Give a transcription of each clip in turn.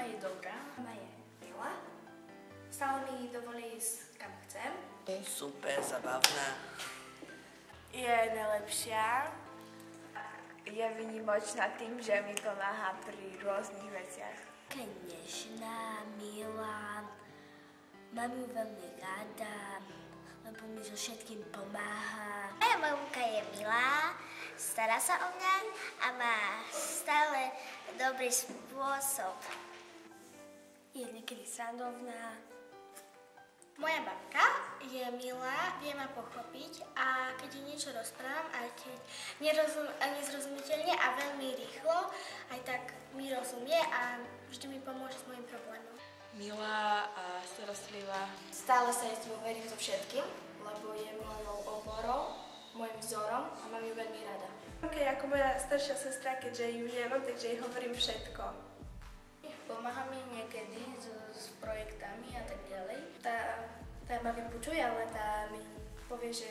je dobrá. Mama je milá. Stále mi dovolí ísť kam chcem. Super, zabavná. Je najlepšia. Je výnimočná tým, že mi pomáha pri rôznych veciach. Je nežná, milá. Mám ju veľmi rada, lebo mi so všetkým pomáha. Moja mamka je milá, stará sa o mňa a má stále dobrý spôsob. Je niekedy srandovná. Moja babka je milá, vie ma pochopiť a keď jej niečo rozprávam, aj keď nezrozumiteľne a veľmi rýchlo, aj tak mi rozumie a vždy mi pomôže s mojím problémom. Milá a starostlivá. Stále sa jej verím so všetkým, lebo je mojou oporou, môjim vzorom a mám ju veľmi rada. Ok, ako moja staršia sestra, keďže ju nemám, takže jej hovorím všetko. Pomáha mi niekedy s projektami a tak ďalej. Tá ma vypočuje, ale tá mi povie, že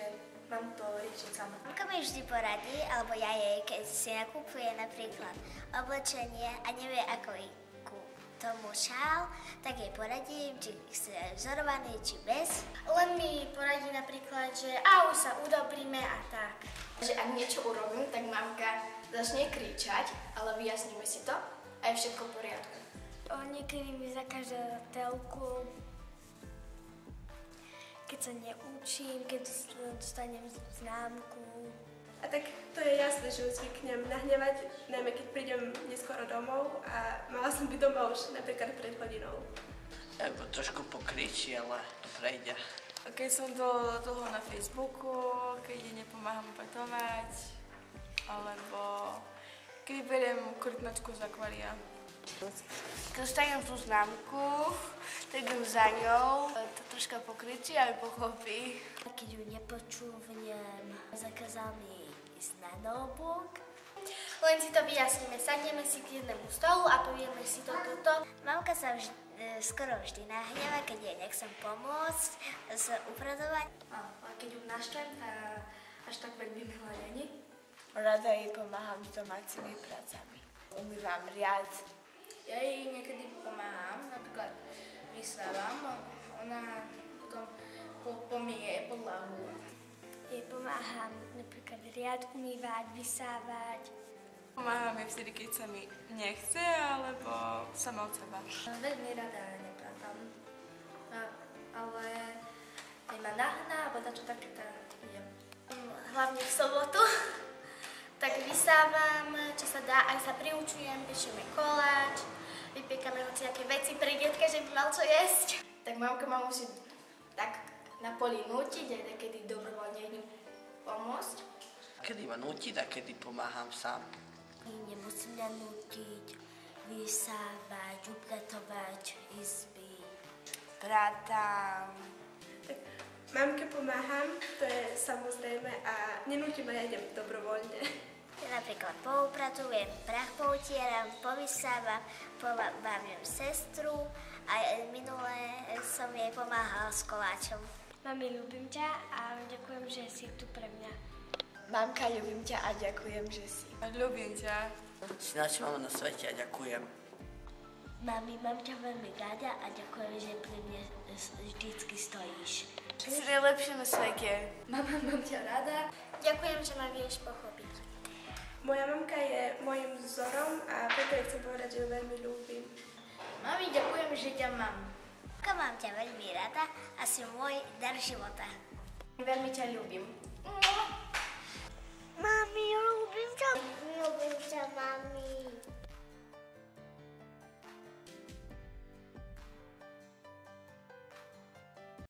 mám to riešiť sama. Mamka mi vždy poradí, alebo ja jej, keď si nakúpuje napríklad oblečenie a nevie, ako ku tomu šál, tak jej poradím, či chce vzorovaný, či bez. Len mi poradí napríklad, že už sa udobríme a tak. Že ak niečo urobím, tak mamka začne kričať, ale vyjasníme si to a je všetko v poriadku. Niekedy mi zakáže telku, keď sa neučím, keď dostanem známku. A tak to je jasné, že ju zvyknem nahnevať, najmä keď prídem neskoro domov a mala som byť doma už napríklad pred hodinou. Trošku pokričí, ale to prejde. Keď som dlho na Facebooku, keď jej nepomáham upratovať, alebo keď beriem korytnačku z akvária. Keď dostanem tú známku, tak idem za ňou, to troška pokričí a pochopí. Keď ju nepočúvnem, zakázal mi ísť na notebook. Len si to vyjasníme, sadneme si k jednému stolu a povieme si toto. Mamka sa skoro vždy nahneva, keď jej nechcem pomôcť s upratovaním. A keď ju naštvem, až tak veľmi milá není. Rada jej pomáham s domácimi pracami. Umývam riad. Ja jej niekedy pomáham, napríklad vysávam, ona potom pomýje podlahu. Jej pomáham napríklad riad umývať, vysávať. Pomáham jej vtedy, keď sa mi nechce, alebo sama od seba. Veľmi rada nepratám, ale keď ma nahná, alebo dačo také, tak idem. Hlavne v sobotu. Tak vysávam, čo sa dá, aj sa priučujem, pešieme koláč, vypiekame hociaké veci pre dietka, že by mal čo jesť. Tak mamka ma musí tak na poli nútiť, aj takedy dobrovoľne idem pomôcť. Kedy ma núti, tak kedy pomáham sám. Nemusím mňa nútiť, vysávať, upratovať izby. Prátam. Tak mamke pomáham, to je samozrejme a nenúti ma, ja idem dobrovoľne. Napríklad poupratujem, prach poutieram, povysávam, pobavím sestru a minule som jej pomáhala s koláčom. Mami, ľúbim ťa a ďakujem, že si tu pre mňa. Mamka, ľúbim ťa a ďakujem, že si. Ľúbim ťa. Si najlepšia mama na svete a ďakujem. Mami, mám ťa veľmi rada a ďakujem, že pri mne vždycky stojíš. Si najlepšie na svete. Mama, mám ťa rada. Ďakujem, že ma vieš pochopiť. Moja mamka je môjim vzorom a preto jej chcem povedať, že ju veľmi ľúbim. Mami, ďakujem, že ťa mám. Mám ťa veľmi rada a si môj dar života. Veľmi ťa ľúbim. Mami,